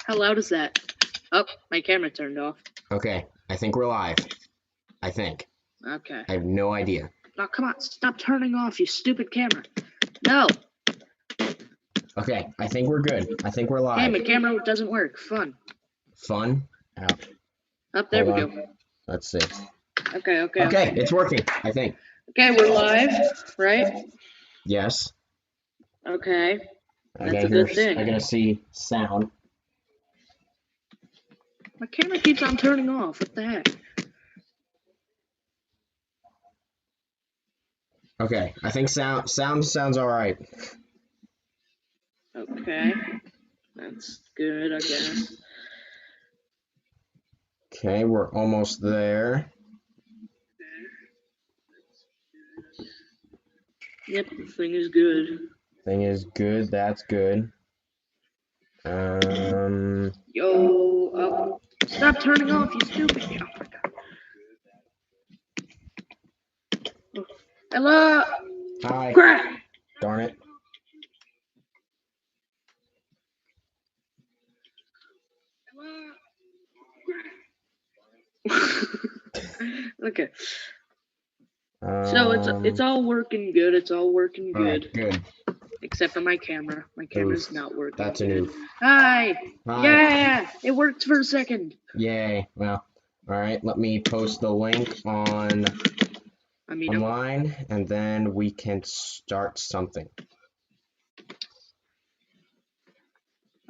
How loud is that? Oh, my camera turned off. Okay, I think we're live. I think. Okay. I have no idea. Now, come on, stop turning off, you stupid camera. No. Okay, I think we're good. I think we're live. Hey, my camera doesn't work. Fun. Fun? Up there Hold we on. go. Let's see. Okay, it's working, I think. Okay, we're live, right? Yes. Okay. I That's a good thing. I gotta see sound. My camera keeps on turning off. What the heck? Okay, I think sound sounds all right. Okay. That's good, I guess. Okay, we're almost there. Yep, the thing is good. Thing is good. That's good. Yo, up. Stop turning off, you stupid. Oh my god. Hello. Hi. Crap. Darn it. Okay. So it's all working good. It's all working good. Good. Except for my camera. My camera's not working. That's a new. Hi. Hi. Yeah, it worked for a second. Yay. Well, all right. Let me post the link online, and then we can start something.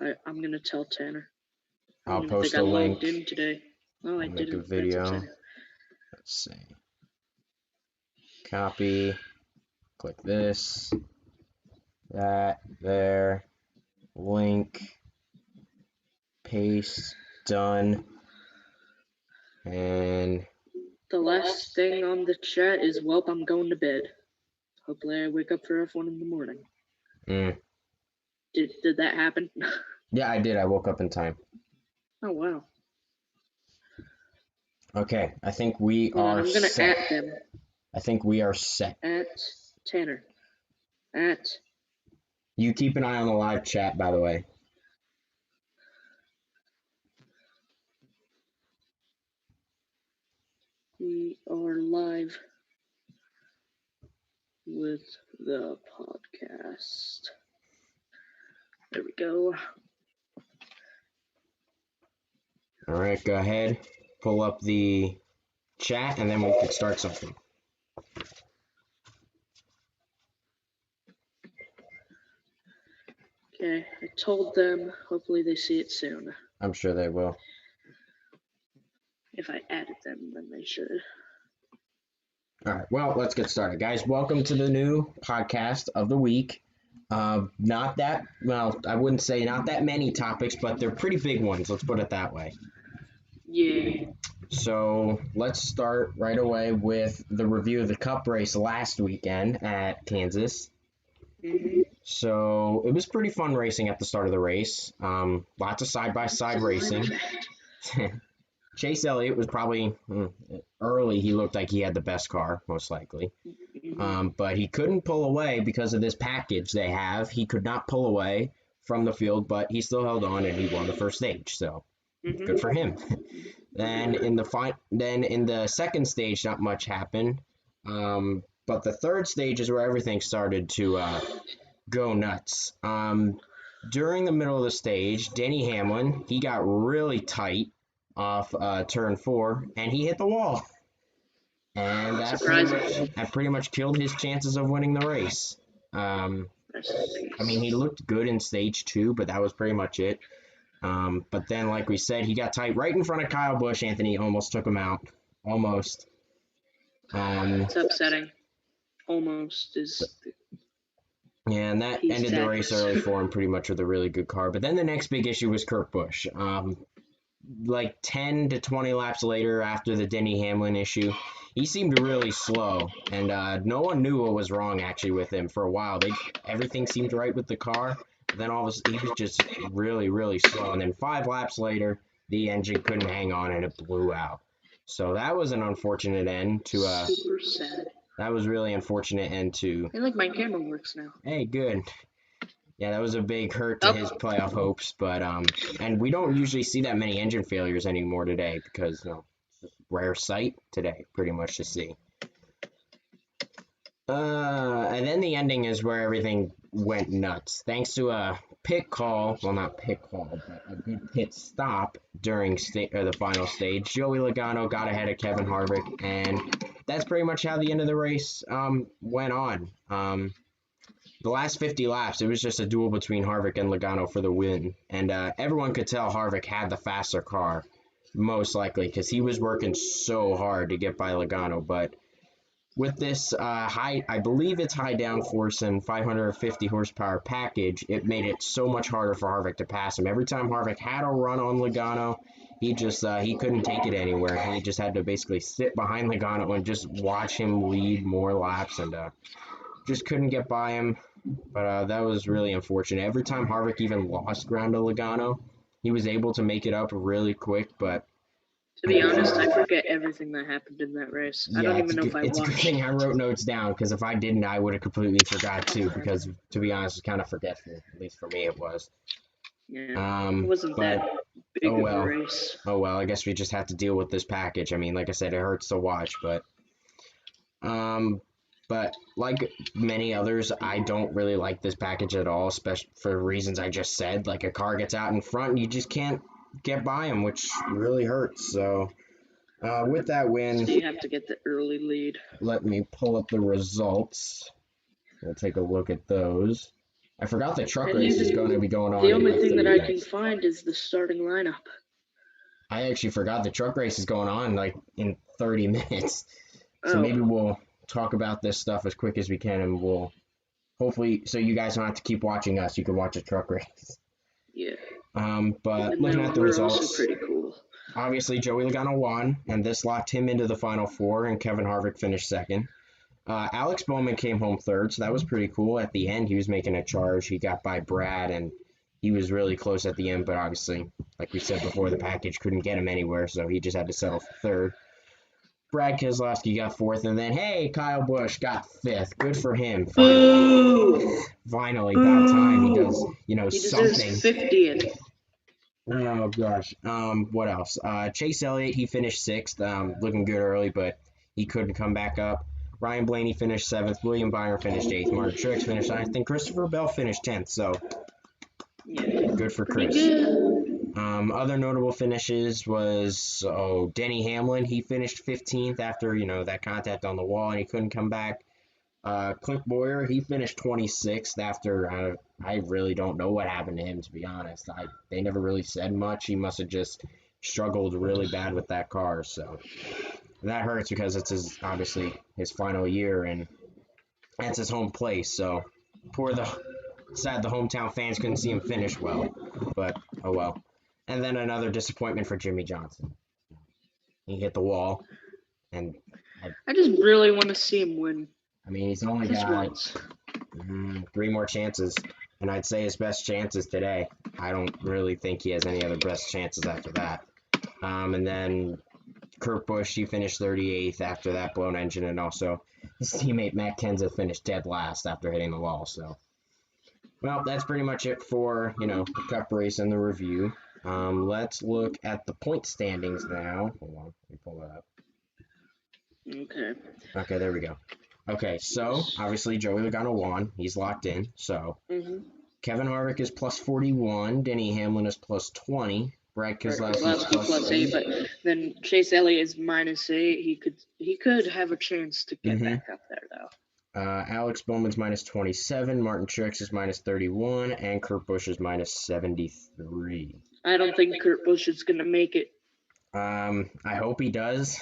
I'm gonna tell Tanner. I'll post the link. In today. No, I didn't. Make a video. Let's see. Copy. Click this. That. There. Link. Paste. Done. And the last thing on the chat is, "Welp, I'm going to bed. Hopefully I wake up for F1 in the morning." Did that happen? Yeah, I did. I woke up in time. Oh wow. Okay, I think we are I'm gonna set. at them. I think we are set. At Tanner. At. You keep an eye on the live chat, by the way. We are live with the podcast. There we go. All right, go ahead. Pull up the chat, and then we can start something. Okay, I told them. Hopefully they see it soon. I'm sure they will. If I added them, then they should. All right, well, let's get started. Guys, welcome to the new podcast of the week. Not that, well, I wouldn't say not that many topics, but they're pretty big ones. Let's put it that way. Yeah. So let's start right away with the review of the Cup race last weekend at Kansas. Mm-hmm. So it was pretty fun racing at the start of the race. Lots of side-by-side racing. Chase Elliott was probably early. He looked like he had the best car, most likely. But he couldn't pull away because of this package they have. He could not pull away from the field, but he still held on and he won the first stage. So good for him. Then in the second stage, not much happened. But the third stage is where everything started to go nuts. During the middle of the stage, Denny Hamlin, he got really tight off turn 4, and he hit the wall. And that pretty much killed his chances of winning the race. I mean, he looked good in stage 2, but that was pretty much it. But then, like we said, he got tight right in front of Kyle Busch. Anthony almost took him out. Almost. It's upsetting. Almost is... Yeah, and that ended the race early for him pretty much with a really good car. But then the next big issue was Kurt Busch. Like 10 to 20 laps later after the Denny Hamlin issue, he seemed really slow. And no one knew what was wrong actually with him for a while. Everything seemed right with the car. But then he was just really, really slow. And then 5 laps later, the engine couldn't hang on and it blew out. So that was an unfortunate end to super sad. That was really unfortunate end to... I think my camera works now. Hey, good. Yeah, that was a big hurt to his playoff hopes, but and we don't usually see that many engine failures anymore today because it's a rare sight today, pretty much to see. And then the ending is where everything went nuts. Thanks to a pit call, well, not pit call, but a good pit stop during the final stage, Joey Logano got ahead of Kevin Harvick, and that's pretty much how the end of the race went on. The last 50 laps, it was just a duel between Harvick and Logano for the win, and everyone could tell Harvick had the faster car, most likely, because he was working so hard to get by Logano, but with this I believe it's high downforce and 550 horsepower package, it made it so much harder for Harvick to pass him. Every time Harvick had a run on Logano, he just he couldn't take it anywhere. He just had to basically sit behind Logano and just watch him lead more laps, and just couldn't get by him. But that was really unfortunate. Every time Harvick even lost ground to Logano, he was able to make it up really quick, but to be honest, I forget everything that happened in that race. Yeah, I don't even know if I watched. It's a good thing I wrote notes down, because if I didn't, I would have completely forgot too, because to be honest, it's kind of forgetful. At least for me, it was. Yeah, it wasn't that big of a race. Oh well, I guess we just have to deal with this package. I mean, like I said, it hurts to watch, but like many others, I don't really like this package at all, especially for reasons I just said. Like, a car gets out in front, and you just can't get by him, which really hurts. So with that win, so you have to get the early lead. Let me pull up the results. We'll take a look at those. I forgot the truck race is going to be going on. The only thing that I can find is the starting lineup. I actually forgot the truck race is going on like in 30 minutes. So maybe we'll talk about this stuff as quick as we can, and we'll hopefully, so you guys don't have to keep watching us, you can watch a truck race. Yeah. But looking at the results, also pretty cool. Obviously Joey Logano won, and this locked him into the final four, and Kevin Harvick finished second. Alex Bowman came home third, so that was pretty cool. At the end, he was making a charge. He got by Brad, and he was really close at the end, but obviously, like we said before, the package couldn't get him anywhere, so he just had to settle for third. Brad Keselowski got fourth, and then, hey, Kyle Busch got fifth. Good for him. Finally, about time he does, he something. 50th. Oh, gosh. What else? Chase Elliott, he finished sixth, looking good early, but he couldn't come back up. Ryan Blaney finished seventh. William Byron finished eighth. Martin Truex finished ninth. And Christopher Bell finished 10th, so good for Chris. Other notable finishes was Denny Hamlin. He finished 15th after that contact on the wall, and he couldn't come back. Clint Boyer, he finished 26th after I really don't know what happened to him, to be honest. They never really said much. He must have just struggled really bad with that car, so that hurts because it's obviously his final year, and that's his home place. So sad the hometown fans couldn't see him finish well, but oh well. And then another disappointment for Jimmy Johnson. He hit the wall, and I just really want to see him win. I mean, he's only got 3 more chances, and I'd say his best chance is today. I don't really think he has any other best chances after that. And then Kurt Busch, he finished 38th after that blown engine, and also his teammate Matt Kenseth finished dead last after hitting the wall. So, well, that's pretty much it for, the Cup race and the review. Let's look at the point standings now. Hold on, let me pull that up. Okay, there we go. Okay, so obviously Joey Logano won. He's locked in. So Kevin Harvick is plus 41. Denny Hamlin is plus 20. Brad Keselowski is plus 8. But then Chase Elliott is minus 8. He could have a chance to get back up there though. Alex Bowman's minus 27. Martin Truex is minus 31, and Kurt Busch is minus 73. I don't think Kurt Busch is gonna make it. I hope he does.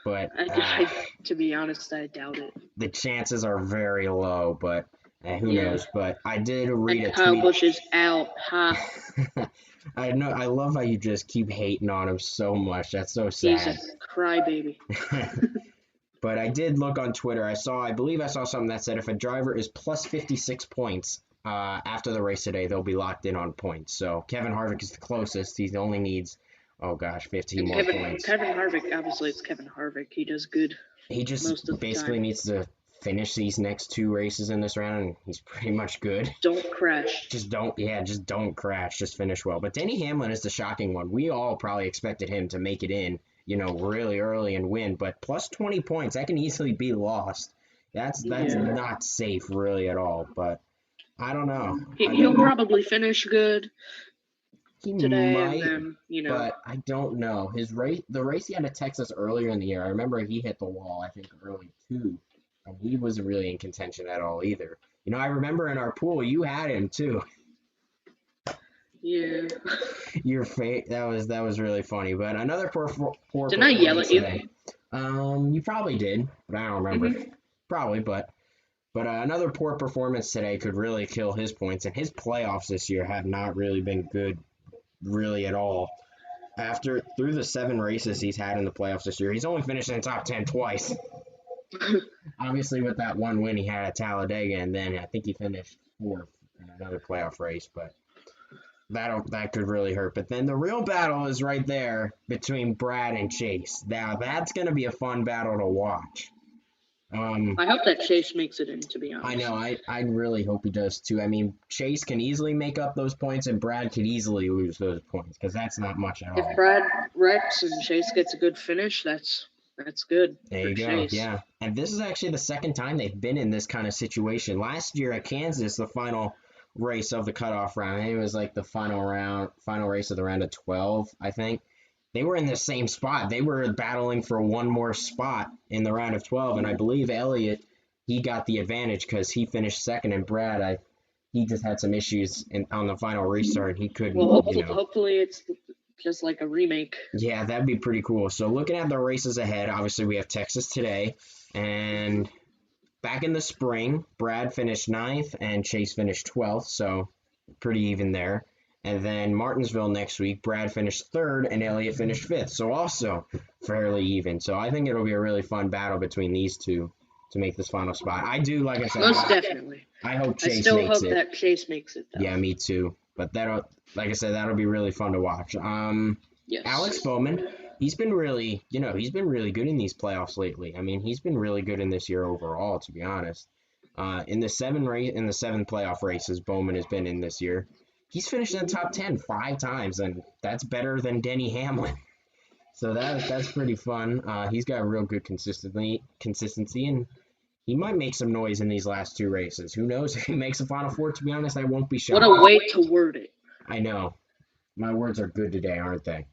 But to be honest, I doubt it. The chances are very low, but who knows? But I did read a tweet. Kyle Busch is out. I know. I love how you just keep hating on him so much. That's so sad. He's a crybaby. But I did look on Twitter. I believe I saw something that said if a driver is plus 56 points after the race today, they'll be locked in on points. So Kevin Harvick is the closest. He only needs 15 more points. Kevin Harvick, obviously it's Kevin Harvick. He does good. He just basically needs to finish these next 2 races in this round, and he's pretty much good. Don't crash. Just don't crash. Just finish well. But Denny Hamlin is the shocking one. We all probably expected him to make it in, really early and win. But plus 20 points, that can easily be lost. That's not safe really at all. But I don't know. He'll probably finish good today, might, and then, but I don't know. The race he had at Texas earlier in the year, I remember he hit the wall, I think, early too. And he wasn't really in contention at all either. I remember in our pool, you had him too. Yeah. That was really funny. But another poor Didn't I yell at you? Today. You probably did, but I don't remember. Mm-hmm. Probably, but another poor performance today could really kill his points, and his playoffs this year have not really been good, really at all. Through the 7 races he's had in the playoffs this year, he's only finished in the top 10 twice. Obviously, with that one win he had at Talladega, and then I think he finished 4th in another playoff race, but that could really hurt. But then the real battle is right there between Brad and Chase. Now, that's going to be a fun battle to watch. I hope that Chase makes it in, to be honest. I know. I really hope he does, too. I mean, Chase can easily make up those points, and Brad could easily lose those points, because that's not much at all. If Brad wrecks and Chase gets a good finish, that's good. There you go. Chase. Yeah. And this is actually the second time they've been in this kind of situation. Last year at Kansas, the final race of the cutoff round, it was like the final race of the round of 12, I think. They were in the same spot. They were battling for one more spot in the round of 12, and I believe Elliott, he got the advantage because he finished second, and Brad, he just had some issues on the final restart, and he couldn't. Well, hopefully it's just like a remake. Yeah, that'd be pretty cool. So looking at the races ahead, obviously we have Texas today, and back in the spring, Brad finished 9th and Chase finished 12th, so pretty even there. And then Martinsville next week, Brad finished 3rd and Elliott finished 5th, so also fairly even. So I think it'll be a really fun battle between these two to make this final spot. I do, like I said, most definitely. I hope Chase makes it. I still hope that Chase makes it, though. Yeah, me too. But like I said, that'll be really fun to watch. Yes. Alex Bowman, he's been really good in these playoffs lately. I mean, he's been really good in this year overall, to be honest. In the 7 playoff races Bowman has been in this year, he's finished in the top 10 5 times, and that's better than Denny Hamlin. So that's pretty fun. He's got real good consistency, and he might make some noise in these last 2 races. Who knows if he makes a Final Four? To be honest, I won't be shocked. What a way to word it. I know. My words are good today, aren't they?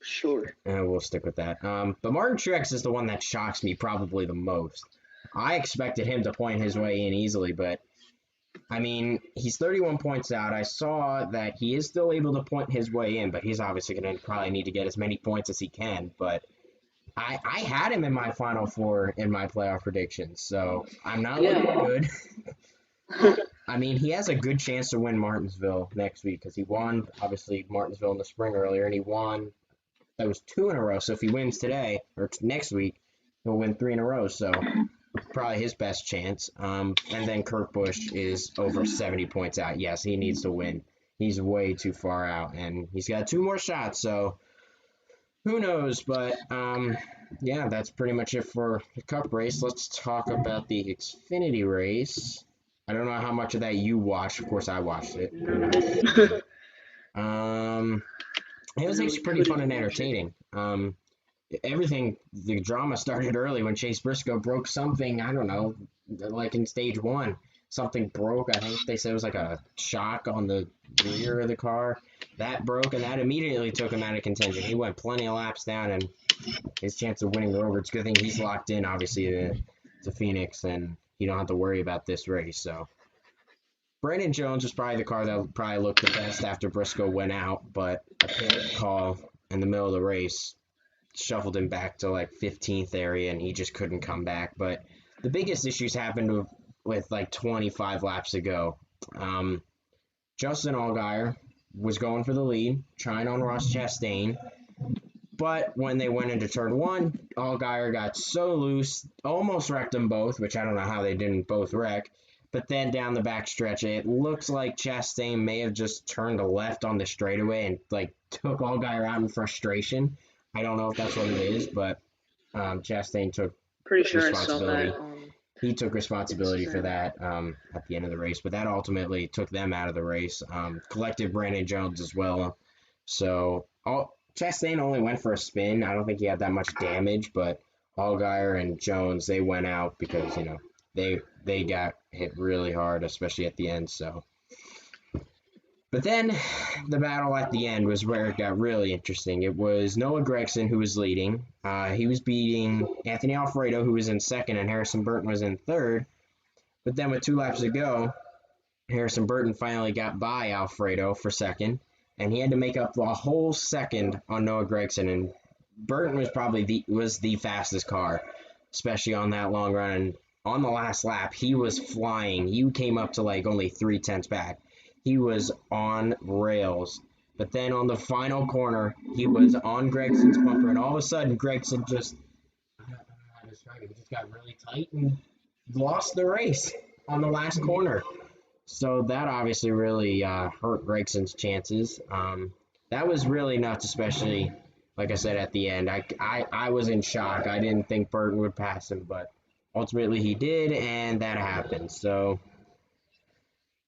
Sure. And we'll stick with that. But Martin Truex is the one that shocks me probably the most. I expected him to point his way in easily, but I mean, he's 31 points out. I saw that he is still able to point his way in, but he's obviously going to probably need to get as many points as he can. But I had him in my Final Four in my playoff predictions, so I'm not looking good. I mean, he has a good chance to win Martinsville next week because he won, obviously, Martinsville in the spring earlier, and he won. That was 2 in a row. So if he wins today or next week, he'll win 3 in a row. So probably his best chance. And then Kurt Busch is over 70 points out. Yes, he needs to win. He's way too far out, and he's got 2 more shots. So who knows? But yeah, that's pretty much it for the Cup race. Let's talk about the Xfinity race. I don't know how much of that you watched. Of course, I watched it. It was actually pretty fun and entertaining. The drama started early when Chase Briscoe broke something, I don't know, like in stage 1. Something broke. I think they said it was like a shock on the rear of the car. That broke, and that immediately took him out of contention. He went plenty of laps down, and his chance of winning the Rover, it's a good thing he's locked in, obviously, to Phoenix, and you don't have to worry about this race. So Brandon Jones was probably the car that probably looked the best after Briscoe went out, but a pit call in the middle of the race shuffled him back to like 15th area, and he just couldn't come back. But the biggest issues happened with like 25 laps to go. Justin Allgaier was going for the lead, trying on Ross Chastain, but when they went into turn 1, Allgaier got so loose, almost wrecked them both, which I don't know how they didn't both wreck. But then down the back stretch, it looks like Chastain may have just turned left on the straightaway and like took Allgaier out in frustration. I don't know if that's what it is, but Chastain took pretty sure responsibility. I saw that on he took Yes, responsibility for sir. that at the end of the race, but that ultimately took them out of the race. Collected Brandon Jones as well. So Chastain only went for a spin. I don't think he had that much damage, but Allgaier and Jones, they went out because they got hit really hard, especially at the end. So, but then the battle at the end was where it got really interesting. It was Noah Gragson who was leading. He was beating Anthony Alfredo, who was in second, and Harrison Burton was in third. But then with 2 laps to go, Harrison Burton finally got by Alfredo for second, and he had to make up a whole second on Noah Gragson. And Burton was probably the fastest car, especially on that long run. And on the last lap, he was flying. He came up to like only 3/10 back. He was on rails. But then on the final corner, he was on Gregson's bumper, and all of a sudden, Gregson just I don't know how to describe it. He just got really tight and lost the race on the last corner. So that obviously really hurt Gregson's chances. That was really nuts, especially like I said at the end. I was in shock. I didn't think Burton would pass him, but ultimately he did, and that happened. So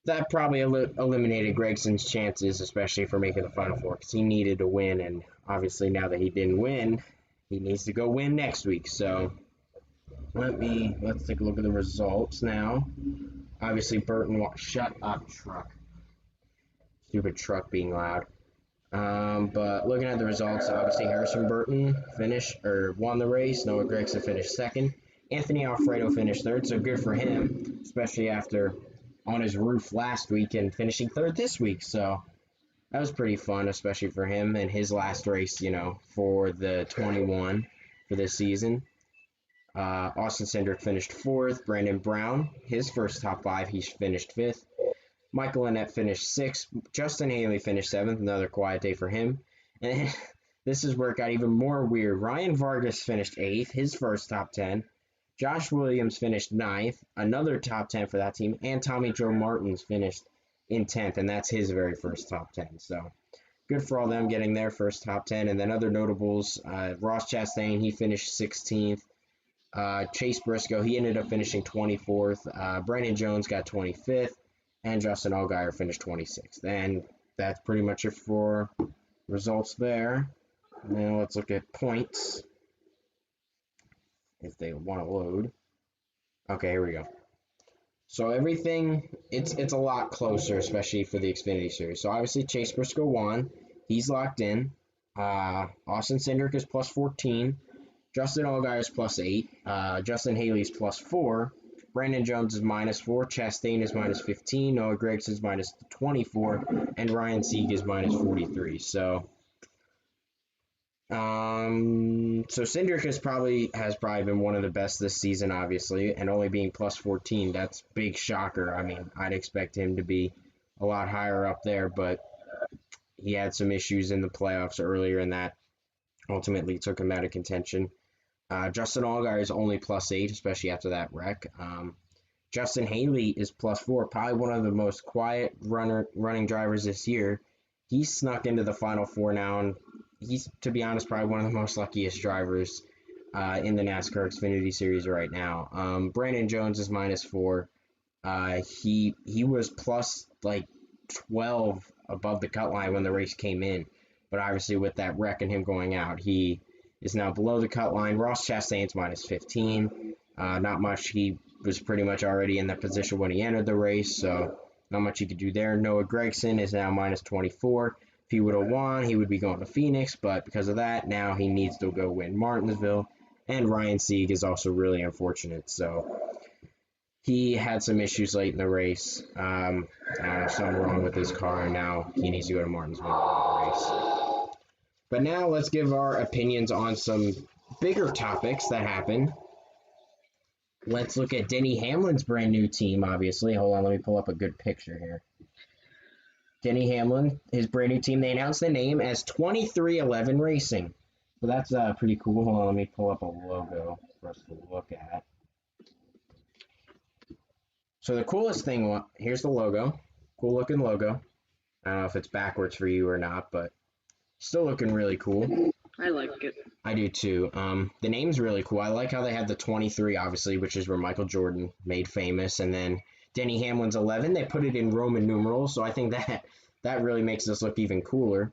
that probably eliminated Gregson's chances, especially for making the Final Four, because he needed to win, and obviously now that he didn't win, he needs to go win next week. So let's take a look at the results now. Obviously, Burton shut up, truck. Stupid truck being loud. But looking at the results, obviously Harrison Burton finished or won the race. Noah Gragson finished second. Anthony Alfredo finished third, so good for him, especially after on his roof last week and finishing third this week. So that was pretty fun, especially for him and his last race, for the 21 for this season. Austin Cindric finished fourth. Brandon Brown, his first top five, he finished fifth. Michael Annett finished sixth. Justin Haley finished seventh. Another quiet day for him. And this is where it got even more weird. Ryan Vargas finished eighth, his first top 10. Josh Williams finished ninth, another top 10 for that team. And Tommy Joe Martins finished in 10th, and that's his very first top 10. So good for all them getting their first top 10. And then other notables, Ross Chastain, he finished 16th. Chase Briscoe, he ended up finishing 24th. Brandon Jones got 25th. And Justin Allgaier finished 26th. And that's pretty much it for results there. Now let's look at points, if they want to load. Okay, here we go. So everything, it's a lot closer, especially for the Xfinity Series. So obviously Chase Briscoe won. He's locked in. Austin Cindric is plus 14. Justin Allgaier is plus 8. Justin Haley is plus 4. Brandon Jones is minus 4. Chastain is minus 15. Noah Gragson is minus 24. And Ryan Sieg is minus 43. So Cindric has probably been one of the best this season, obviously, and only being plus 14, that's big shocker. I mean, I'd expect him to be a lot higher up there, but he had some issues in the playoffs earlier, and that ultimately took him out of contention. Justin Allgaier is only plus 8, especially after that wreck. Justin Haley is plus 4, probably one of the most quiet running drivers this year. He's snuck into the Final Four now, and he's, to be honest, probably one of the most luckiest drivers in the NASCAR Xfinity Series right now. Brandon Jones is minus 4. He was plus like 12 above the cut line when the race came in, but obviously with that wreck and him going out, he is now below the cut line. Ross Chastain's minus 15. Not much. He was pretty much already in that position when he entered the race, so not much he could do there. Noah Gragson is now minus 24. If he would have won, he would be going to Phoenix, but because of that, now he needs to go win Martinsville. And Ryan Sieg is also really unfortunate, so he had some issues late in the race. Something wrong with his car, and now he needs to go to Martinsville to win the race. But now let's give our opinions on some bigger topics that happened. Let's look at Denny Hamlin's brand new team, obviously. Hold on, let me pull up a good picture here. Denny Hamlin, his brand new team, they announced the name as 2311 Racing. So that's pretty cool. Hold on, let me pull up a logo for us to look at. So the coolest thing, here's the logo. Cool looking logo. I don't know if it's backwards for you or not, but still looking really cool. I like it. I do too. The name's really cool. I like how they have the 23, obviously, which is where Michael Jordan made famous, and then Denny Hamlin's 11. They put it in Roman numerals, so I think that really makes this look even cooler.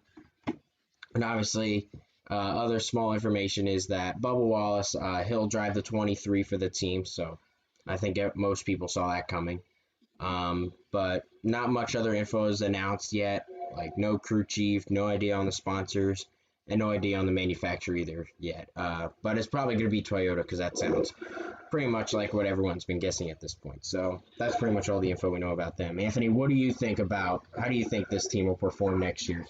And obviously, other small information is that Bubba Wallace, he'll drive the 23 for the team, so I think most people saw that coming. But not much other info is announced yet, like no crew chief, no idea on the sponsors, and no idea on the manufacturer either yet. But it's probably going to be Toyota because that sounds pretty much like what everyone's been guessing at this point. So that's pretty much all the info we know about them. Anthony, what do you think about, how do you think this team will perform next year?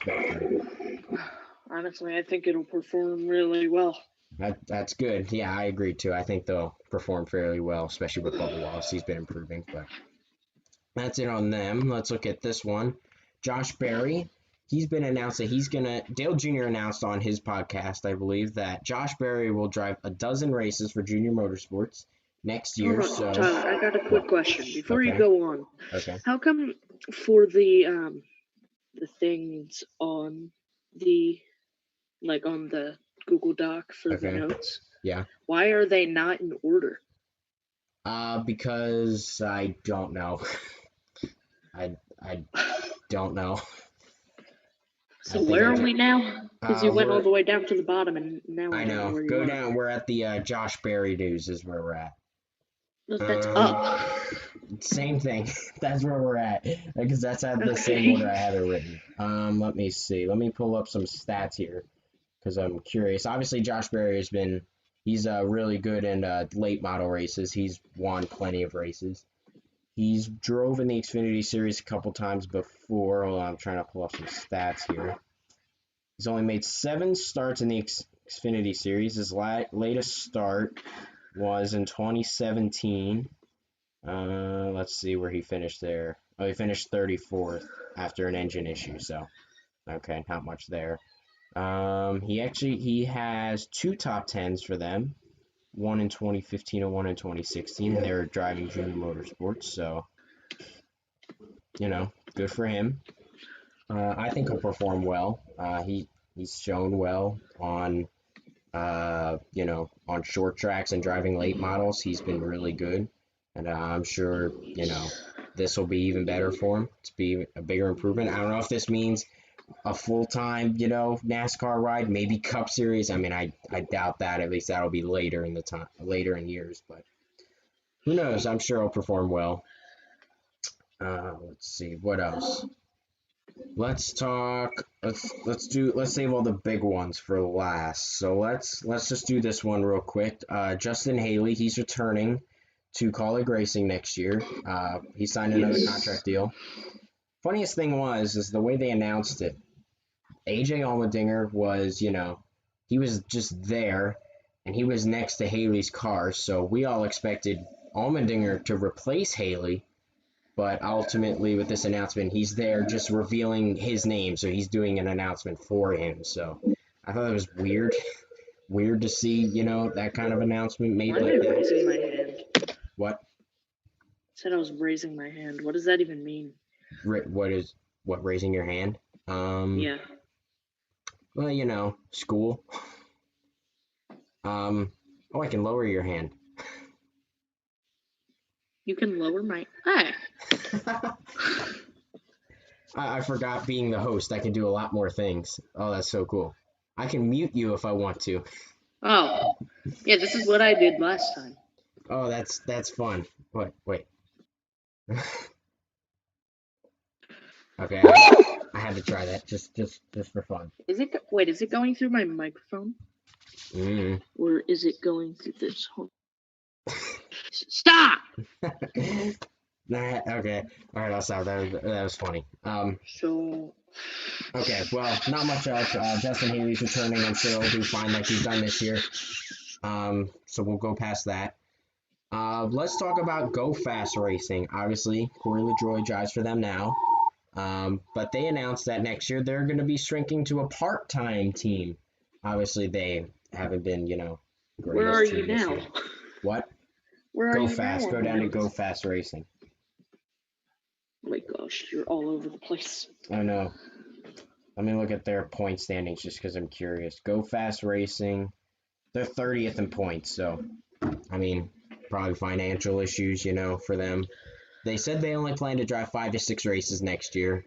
Honestly, I think it'll perform really well. That's good. Yeah, I agree too. I think they'll perform fairly well, especially with Bubba Wallace. He's been improving, but that's it on them. Let's look at this one. Josh Berry. He's been announced that Dale Jr. announced on his podcast, I believe, that Josh Berry will drive a dozen races for Junior Motorsports next year. Hold on, Tyler, I got a quick question before you Okay. go on. Okay. How come for the things on the on the Google Doc for the notes? Yeah. Why are they not in order? Because I don't know. I don't know. So where are we now? Because you went all the way down to the bottom, and now I know. Where Go down. We're at the Josh Berry news is where we're at. That's up. Same thing. That's where we're at because that's at the same order I have it written. Let me see. Let me pull up some stats here because I'm curious. Obviously, Josh Berry he's really good in late model races. He's won plenty of races. He's drove in the Xfinity Series a couple times before. Hold on, I'm trying to pull up some stats here. He's only made 7 starts in the Xfinity Series. His latest start was in 2017. Let's see where he finished there. Oh, he finished 34th after an engine issue, so okay, not much there. He has 2 top 10s for them. One in 2015 and one in 2016, and they were driving Junior Motorsports, so, good for him. I think he'll perform well. He's shown well on, on short tracks and driving late models. He's been really good, and I'm sure, this will be even better for him. To be a bigger improvement. I don't know if this means a full-time, NASCAR ride, maybe Cup Series. I mean, I doubt that. At least that'll be later in years. But who knows? I'm sure he'll perform well. Let's see what else. Let's talk. Let's save all the big ones for last. So let's just do this one real quick. Justin Haley, he's returning to Kaulig Racing next year. He signed another contract deal. Funniest thing is the way they announced it. AJ Allmendinger was, he was just there, and he was next to Haley's car, so we all expected Allmendinger to replace Haley, but ultimately with this announcement, he's there just revealing his name, so he's doing an announcement for him, so I thought it was weird to see, that kind of announcement made like that. Raising my hand. What? I said I was raising my hand. What does that even mean? What, raising your hand? Yeah. Well, school. I can lower your hand. You can lower my... Hi. I forgot being the host. I can do a lot more things. Oh, that's so cool. I can mute you if I want to. Oh. Yeah, this is what I did last time. Oh, that's fun. What? Wait. Okay, I had to try that just for fun. Is it going through my microphone? Or is it going through this? Stop! Okay. All right, I'll stop. That was funny. Okay, well, not much else. Justin Haley's returning. I'm sure he'll do fine like he's done this year. So we'll go past that. Let's talk about Go Fast Racing. Obviously, Corey LaJoie drives for them now. But they announced that next year they're going to be shrinking to a part-time team. Obviously, they haven't been, greatest. Where are you now? Year. What? Where are Go you Fast. now? Go down to Go Fast Racing. Oh my gosh, you're all over the place. I know. Let me look at their point standings just because I'm curious. Go Fast Racing, they're 30th in points, so I mean, probably financial issues, for them. They said they only plan to drive 5 to 6 races next year,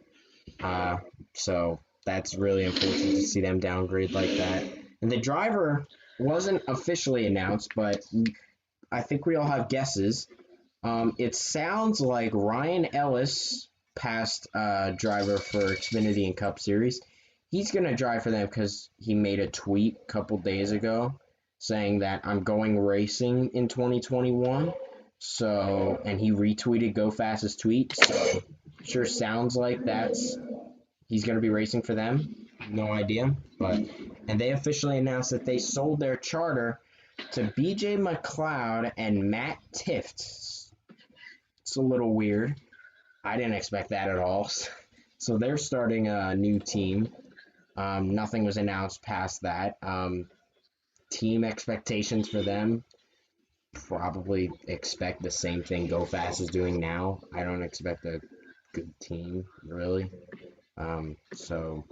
so that's really unfortunate to see them downgrade like that. And the driver wasn't officially announced, but I think we all have guesses. It sounds like Ryan Ellis, past driver for Xfinity and Cup Series, he's going to drive for them because he made a tweet a couple days ago saying that I'm going racing in 2021. So, and he retweeted Go Fast's tweet. So, sure sounds like he's going to be racing for them. No idea. And they officially announced that they sold their charter to BJ McLeod and Matt Tifft. It's a little weird. I didn't expect that at all. So they're starting a new team. Nothing was announced past that. Team expectations for them, probably expect the same thing Go Fast is doing now. I don't expect a good team, really. So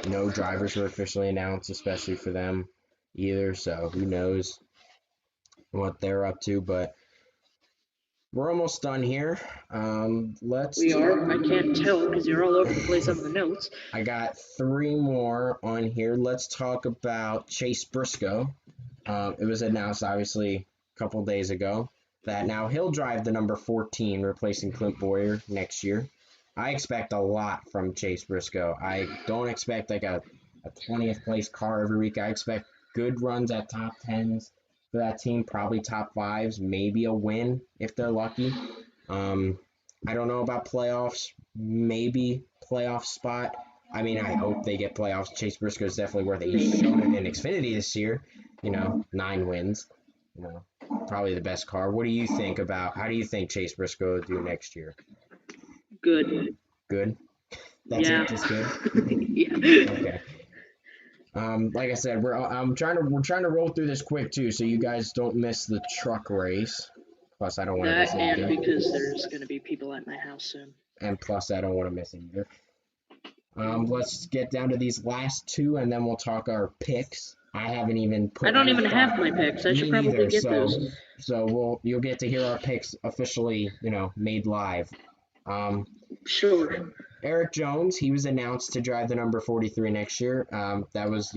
no drivers were officially announced, especially for them either. So who knows what they're up to, but we're almost done here. We are. I can't tell because you're all over the place on the notes. I got 3 more on here. Let's talk about Chase Briscoe. It was announced, obviously, a couple days ago that now he'll drive the number 14, replacing Clint Boyer next year. I expect a lot from Chase Briscoe. I don't expect like a 20th place car every week. I expect good runs at top 10s for that team, probably top 5s, maybe a win if they're lucky. I don't know about playoffs, maybe playoff spot. I mean, I hope they get playoffs. Chase Briscoe is definitely worth it. He's shown it in Xfinity this year, 9 wins, probably the best car. What do you think how do you think Chase Briscoe will do next year? Good. Good? That's Yeah. it, just good? Yeah. Okay. Like I said, we're trying to roll through this quick too, so you guys don't miss the truck race. Plus, I don't want to miss That it and either. because there's going to be people at my house soon. And plus, I don't want to miss it either. Let's get down to these last 2, and then we'll talk our picks. I haven't even put. I don't even have my picks. I should probably get those. So you'll get to hear our picks officially, made live. Sure. Eric Jones, he was announced to drive the number 43 next year. That was,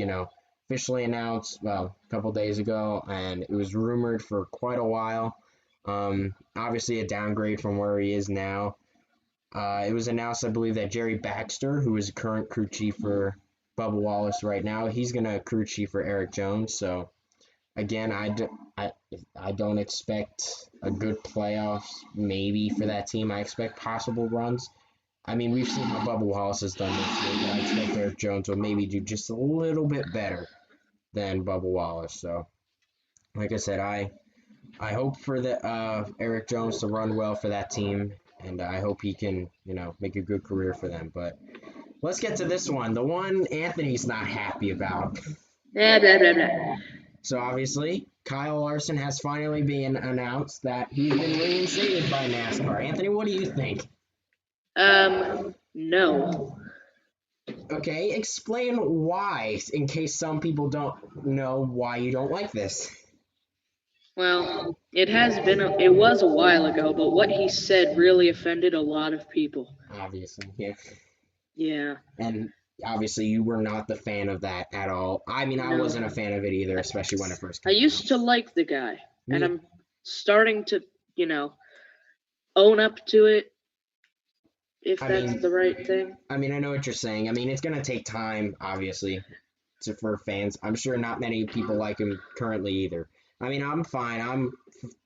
officially announced, a couple days ago, and it was rumored for quite a while. Obviously a downgrade from where he is now. It was announced, I believe, that Jerry Baxter, who is current crew chief for Bubba Wallace right now, he's going to crew chief for Eric Jones. So, again, I don't expect a good playoffs maybe for that team. I expect possible runs. I mean, we've seen how Bubba Wallace has done this year, but I expect Eric Jones will maybe do just a little bit better than Bubba Wallace. So, like I said, I hope for Eric Jones to run well for that team, and I hope he can, make a good career for them. But let's get to this one, the one Anthony's not happy about. Blah, blah, blah, blah. So, obviously, Kyle Larson has finally been announced that he's been reinstated by NASCAR. Anthony, what do you think? No. Okay, explain why, in case some people don't know why you don't like this. Well, it was a while ago, but what he said really offended a lot of people. Obviously, yeah. Yeah. And obviously, you were not the fan of that at all. I mean, I No. wasn't a fan of it either, especially when it first I came used out. to like the guy, and Yeah. I'm starting to, own up to it, if that's the right thing. I mean, I know what you're saying. I mean, it's going to take time, obviously, for fans. I'm sure not many people like him currently either. I mean, I'm fine. I'm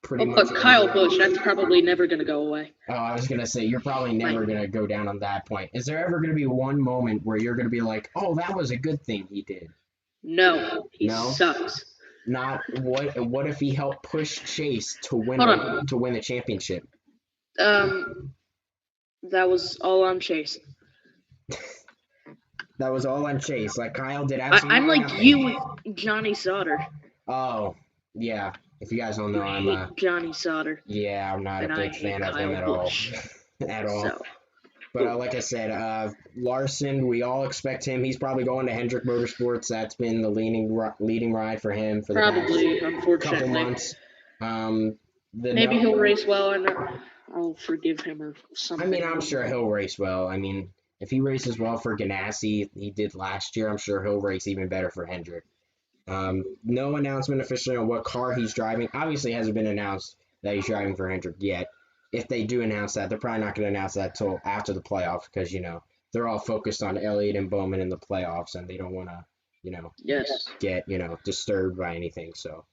pretty much. But Kyle Busch, that's probably never going to go away. Oh, I was going to say, you're probably never going to go down on that point. Is there ever going to be one moment where you're going to be like, oh, that was a good thing he did? No, he sucks. Not what if he helped push Chase to win the championship? That was all on Chase. That was all on Chase. Like Kyle did absolutely I'm like nothing. you with Johnny Sauter. Oh, yeah. If you guys don't know, I hate Johnny Sauter. Yeah, I'm not and a big fan of him at all. At all. So. But like I said, Larson, we all expect him. He's probably going to Hendrick Motorsports. That's been the leading ride for him for the Probably, past couple unfortunately. months. Um, the Maybe no, he'll race well, and I'll forgive him or I something. mean, I'm sure he'll race well. I mean, if he races well for Ganassi, he did last year, I'm sure he'll race even better for Hendrick. No announcement officially on what car he's driving. Obviously, it hasn't been announced that he's driving for Hendrick yet. If they do announce that, they're probably not going to announce that till after the playoffs because, they're all focused on Elliott and Bowman in the playoffs and they don't want to, Yes. get, disturbed by anything. So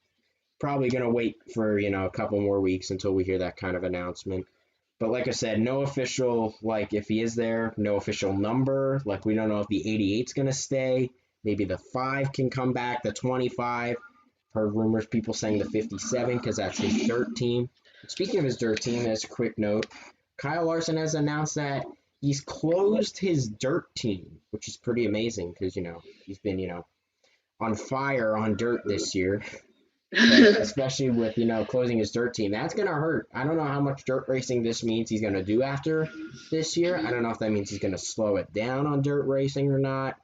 probably going to wait for, a couple more weeks until we hear that kind of announcement. But like I said, no official, like if he is there, no official number. Like we don't know if the 88's going to stay. Maybe the 5 can come back, the 25. Heard rumors, people saying the 57 because that's his dirt team. Speaking of his dirt team, as a quick note, Kyle Larson has announced that he's closed his dirt team, which is pretty amazing because, he's been, on fire on dirt this year. But especially with, closing his dirt team, that's going to hurt. I don't know how much dirt racing this means he's going to do after this year. I don't know if that means he's going to slow it down on dirt racing or not.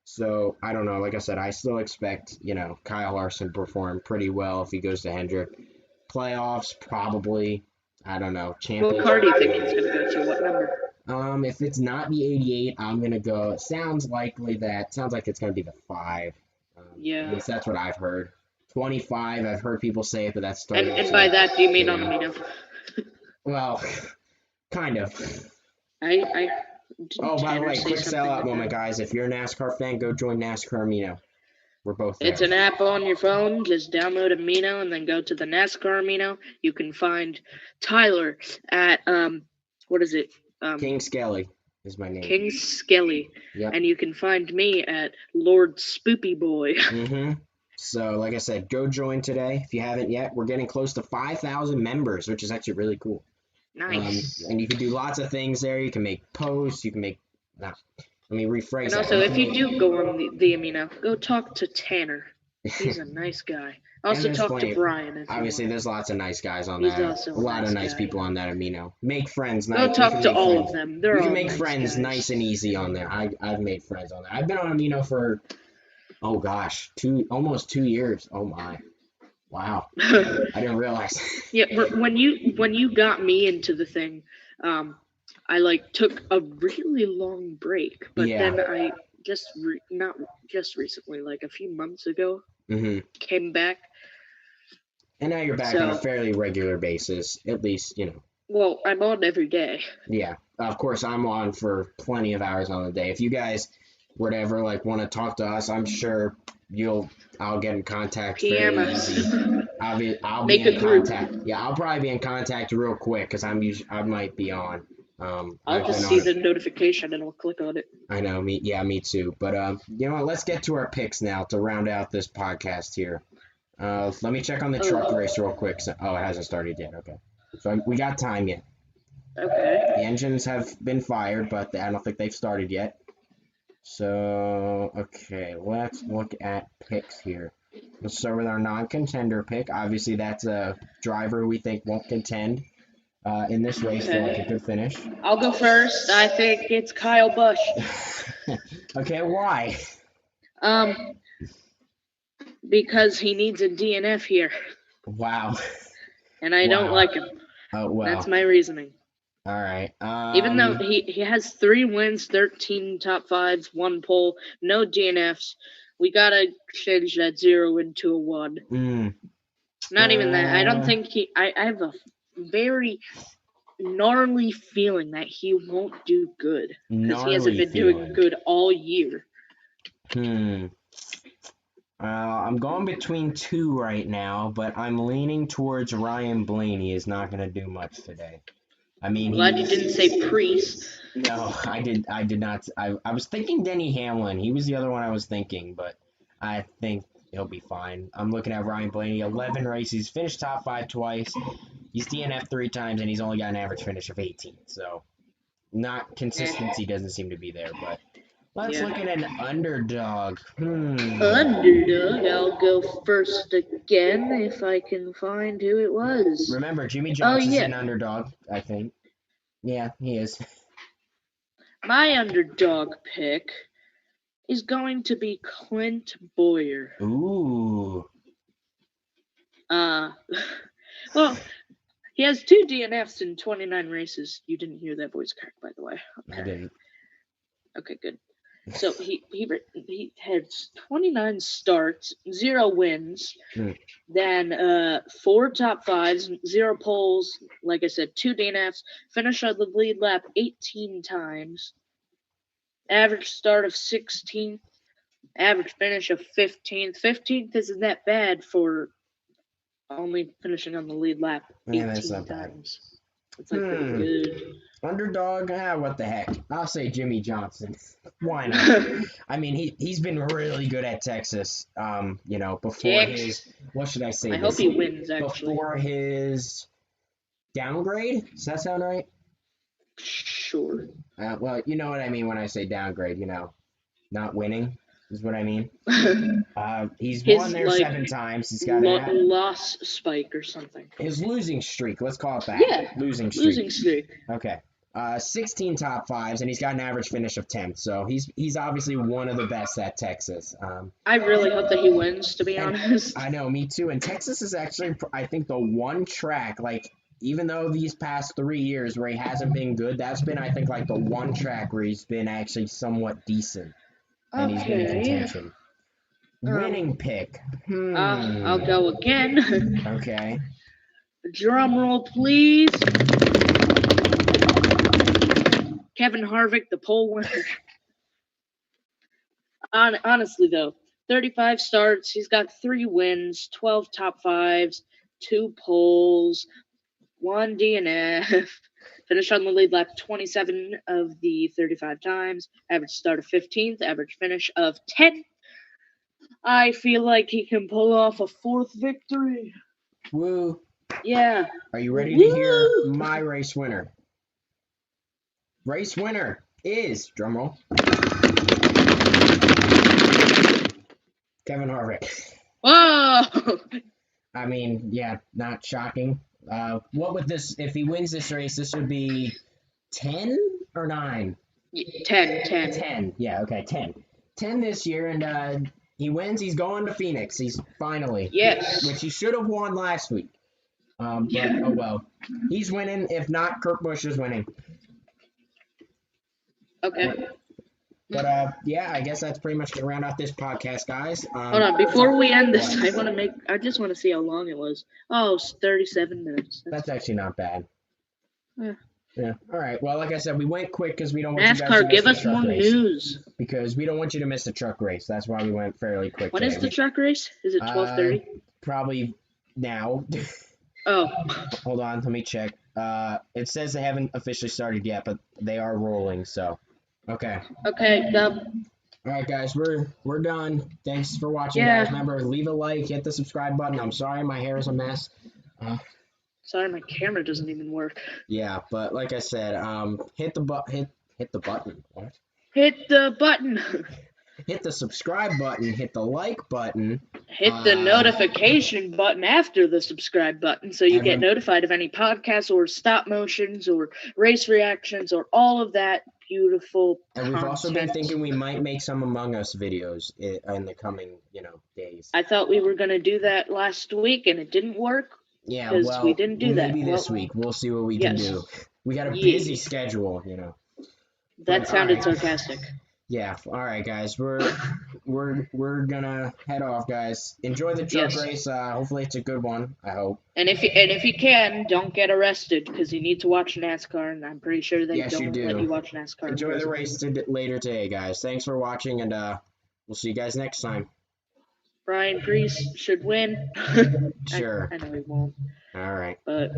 So, I don't know. Like I said, I still expect, Kyle Larson to perform pretty well if he goes to Hendrick. Playoffs, probably. I don't know. What car do you think he's going to go to? What number? If it's not the 88, I'm going to go. It sounds like it's going to be the 5. Yeah. At least that's what I've heard. 25, I've heard people say it, but that's starting And by that, do you mean on Amino? Well, kind of. I Oh, by the way, quick sell out like moment, guys. If you're a NASCAR fan, go join NASCAR Amino. We're both there. It's an app on your phone. Just download Amino and then go to the NASCAR Amino. You can find Tyler at what is it? King Skelly is my name. King Skelly. Yep. And you can find me at Lord Spoopy Boy. Mm-hmm. So, like I said, go join today if you haven't yet. We're getting close to 5,000 members, which is actually really cool. Nice. And you can do lots of things there. You can make posts. You can make. Let me rephrase and that. Also, if you do go on the Amino, go talk to Tanner. He's a nice guy. Also, talk to Brian. Obviously, there's lots of nice guys on there. A lot of nice people on that Amino. Make friends. Go talk to all of them. You can make friends nice and easy on there. I've made friends on there. I've been on Amino for, oh gosh, almost 2 years. Oh my. Wow. I didn't realize. Yeah, when you got me into the thing, I took a really long break, but then I not just recently, like a few months ago, came back. And now you're back on a fairly regular basis, at least, Well, I'm on every day. Yeah, of course, I'm on for plenty of hours on the day. If you guys would ever want to talk to us, I'm sure I'll get in contact fairly easy. I'll be in contact. Yeah, I'll probably be in contact real quick because I might be on. I'll just see the notification and I'll click on it. I know, me too. But you know what? Let's get to our picks now to round out this podcast here. Let me check on the truck race real quick. It hasn't started yet. Okay, so we got time yet. Okay. The engines have been fired, but I don't think they've started yet. So, okay, let's look at picks here. Let's start with our non-contender pick. Obviously, that's a driver we think won't contend in this race for a good finish. I'll go first. I think it's Kyle Busch. Okay, why? Because he needs a DNF here. Wow. And I don't like him. Oh, well. That's my reasoning. All right. Even though he has 3 wins, 13 top 5s, 1 pole, no DNFs, we gotta change that 0 into a 1. Not even that. I don't think I have a very gnarly feeling that he won't do good because he hasn't been doing good all year. I'm going between 2 right now, but I'm leaning towards Ryan Blaney is not going to do much today. I mean, glad you didn't say Priest. No, I did not. I was thinking Denny Hamlin. He was the other one I was thinking, but I think he'll be fine. I'm looking at Ryan Blaney, 11 races, finished top 5 twice. He's DNF 3 times, and he's only got an average finish of 18. So, consistency doesn't seem to be there, but let's look at an underdog. Underdog? I'll go first again if I can find who it was. Remember, Jimmy Johnson's an underdog, I think. Yeah, he is. My underdog pick is going to be Clint Boyer. Ooh. Well, he has 2 DNFs in 29 races. You didn't hear that voice crack, by the way. Okay. I didn't. Okay, good. So he had 29 starts, 0 wins, then 4 top 5s, 0 poles. Like I said, 2 DNFs. Finished on the lead lap 18 times. Average start of 16th. Average finish of 15th. 15th isn't that bad for only finishing on the lead lap 18 that's not times. It's like pretty good. Underdog? What the heck? I'll say Jimmy Johnson. Why not? I mean, he's been really good at Texas. Before his, what should I say? I hope he wins, actually. Before his downgrade? Does that sound right? Sure. Well, you know what I mean when I say downgrade, not winning is what I mean. He's won there 7 times. He's got a loss spike or something. His losing streak, let's call it that. Yeah, losing streak. Okay. 16 top 5s, and he's got an average finish of 10th. So he's obviously one of the best at Texas. I really hope that he wins, to be honest. I know, me too. And Texas is actually, I think, the one track, like, even though these past 3 years where he hasn't been good, that's been, I think, like the one track where he's been actually somewhat decent. And he's been in contention. Winning pick. I'll go again. Okay. Drum roll, please. Kevin Harvick, the pole winner. Honestly, though, 35 starts. He's got 3 wins, 12 top 5s, 2 poles, 1 DNF. Finished on the lead lap 27 of the 35 times. Average start of 15th. Average finish of 10th. I feel like he can pull off a 4th victory. Woo. Yeah. Are you ready to hear my race winner? Race winner is, drumroll, Kevin Harvick. Whoa! I mean, yeah, not shocking. What would this, if he wins this race, this would be 10 or 9? 10. 10, yeah, okay, 10. 10 this year, and he wins, he's going to Phoenix. He's finally. Yes. Which he should have won last week. But, oh well. He's winning. If not, Kurt Busch is winning. Okay. But, yeah, I guess that's pretty much going to round out this podcast, guys. Hold on. Before we end this, I just want to see how long it was. Oh, it's 37 minutes. That's actually not bad. Yeah. All right. Well, like I said, we went quick because we don't want you guys to NASCAR, miss give the us truck more race. news. Because we don't want you to miss the truck race. That's why we went fairly quick. When is the truck race? Is it 12:30? Probably now. Oh. Hold on. Let me check. It says they haven't officially started yet, but they are rolling. So, okay. Okay. Dub. All right, guys. We're done. Thanks for watching, guys. Remember, leave a like, hit the subscribe button. I'm sorry, my hair is a mess. Sorry, my camera doesn't even work. Yeah, but like I said, hit the button. What? Hit the button. Hit the subscribe button. Hit the like button. Hit the notification button after the subscribe button so you get notified of any podcasts or stop motions or race reactions or all of that beautiful And we've also been thinking we might make some Among Us videos in the coming, days. I thought we were going to do that last week and it didn't work. Yeah, well, we didn't do that. Maybe this week. We'll see what we can do. We got a busy schedule, That sounded sarcastic. Yeah. All right, guys. We're gonna head off, guys. Enjoy the truck race. Hopefully it's a good one. I hope. And if you can, don't get arrested because you need to watch NASCAR, and I'm pretty sure they don't let you watch NASCAR. Enjoy the race later today, guys. Thanks for watching, and we'll see you guys next time. Brian Grease should win. Sure. I know he won't. All right. But